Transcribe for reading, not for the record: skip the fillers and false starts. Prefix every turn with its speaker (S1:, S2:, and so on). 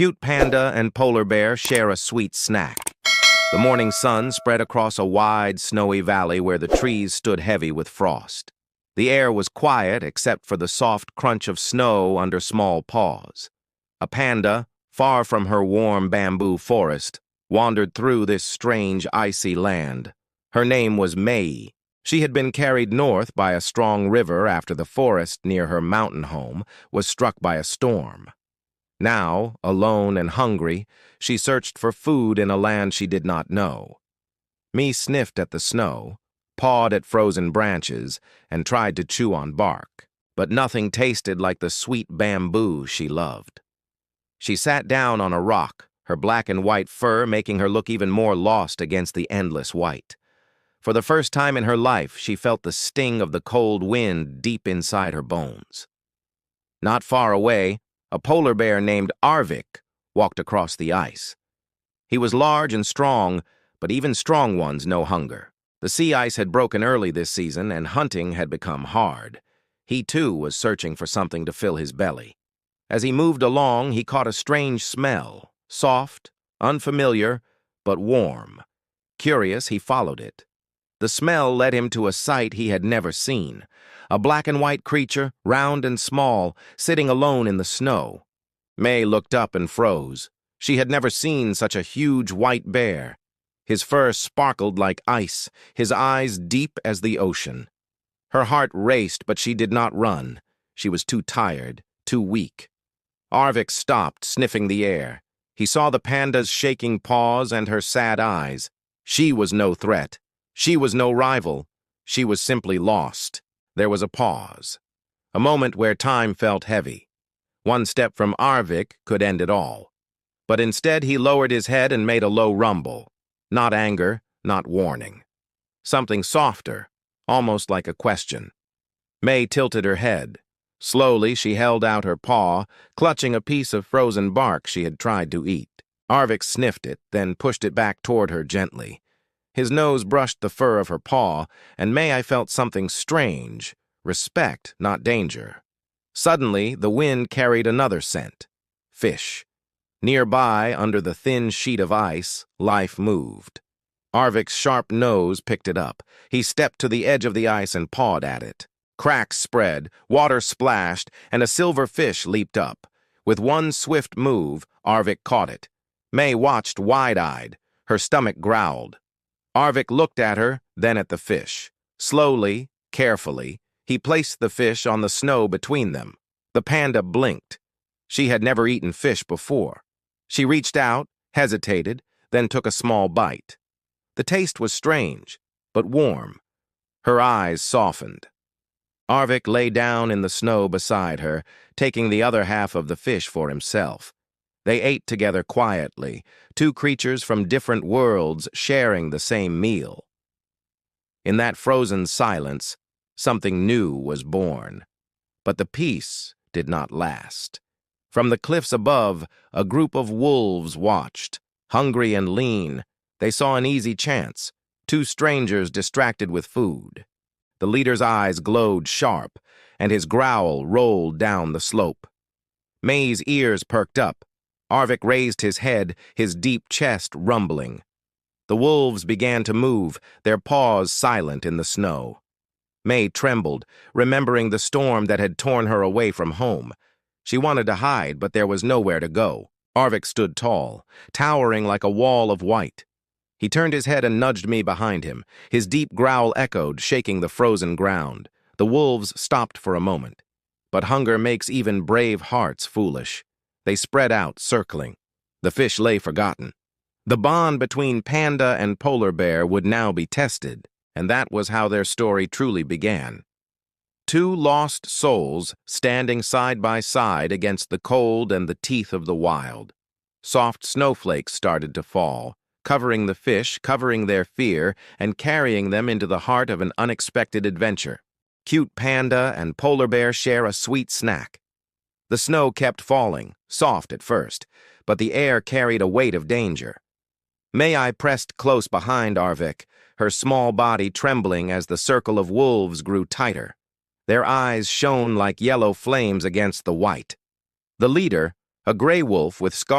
S1: Cute panda and polar bear share a sweet snack. The morning sun spread across a wide, snowy valley where the trees stood heavy with frost. The air was quiet except for the soft crunch of snow under small paws. A panda, far from her warm bamboo forest, wandered through this strange, icy land. Her name was May. She had been carried north by a strong river after the forest near her mountain home was struck by a storm. Now, alone and hungry, she searched for food in a land she did not know. Me sniffed at the snow, pawed at frozen branches, and tried to chew on bark, but nothing tasted like the sweet bamboo she loved. She sat down on a rock, her black and white fur making her look even more lost against the endless white. For the first time in her life, she felt the sting of the cold wind deep inside her bones. Not far away, a polar bear named Arvik walked across the ice. He was large and strong, but even strong ones know hunger. The sea ice had broken early this season, and hunting had become hard. He, too, was searching for something to fill his belly. As he moved along, he caught a strange smell, soft, unfamiliar, but warm. Curious, he followed it. The smell led him to a sight he had never seen. A black and white creature, round and small, sitting alone in the snow. May looked up and froze. She had never seen such a huge white bear. His fur sparkled like ice, his eyes deep as the ocean. Her heart raced, but she did not run. She was too tired, too weak. Arvik stopped, sniffing the air. He saw the panda's shaking paws and her sad eyes. She was no threat. She was no rival. She was simply lost. There was a pause. A moment where time felt heavy. One step from Arvik could end it all. But instead he lowered his head and made a low rumble. Not anger, not warning. Something softer, almost like a question. May tilted her head. Slowly she held out her paw, clutching a piece of frozen bark she had tried to eat. Arvik sniffed it, then pushed it back toward her gently. His nose brushed the fur of her paw, and I felt something strange. Respect, not danger. Suddenly, the wind carried another scent. Fish. Nearby, under the thin sheet of ice, life moved. Arvik's sharp nose picked it up. He stepped to the edge of the ice and pawed at it. Cracks spread, water splashed, and a silver fish leaped up. With one swift move, Arvik caught it. May watched wide-eyed. Her stomach growled. Arvik looked at her, then at the fish. Slowly, carefully, he placed the fish on the snow between them. The panda blinked. She had never eaten fish before. She reached out, hesitated, then took a small bite. The taste was strange, but warm. Her eyes softened. Arvik lay down in the snow beside her, taking the other half of the fish for himself. They ate together quietly, two creatures from different worlds sharing the same meal. In that frozen silence, something new was born. But the peace did not last. From the cliffs above, a group of wolves watched. Hungry and lean, they saw an easy chance, two strangers distracted with food. The leader's eyes glowed sharp, and his growl rolled down the slope. May's ears perked up. Arvik raised his head, his deep chest rumbling. The wolves began to move, their paws silent in the snow. May trembled, remembering the storm that had torn her away from home. She wanted to hide, but there was nowhere to go. Arvik stood tall, towering like a wall of white. He turned his head and nudged me behind him. His deep growl echoed, shaking the frozen ground. The wolves stopped for a moment. But hunger makes even brave hearts foolish. They spread out, circling. The fish lay forgotten. The bond between panda and polar bear would now be tested, and that was how their story truly began. Two lost souls standing side by side against the cold and the teeth of the wild. Soft snowflakes started to fall, covering the fish, covering their fear, and carrying them into the heart of an unexpected adventure. Cute panda and polar bear share a sweet snack. The snow kept falling, soft at first, but the air carried a weight of danger. May pressed close behind Arvik, her small body trembling as the circle of wolves grew tighter. Their eyes shone like yellow flames against the white. The leader, a gray wolf with scars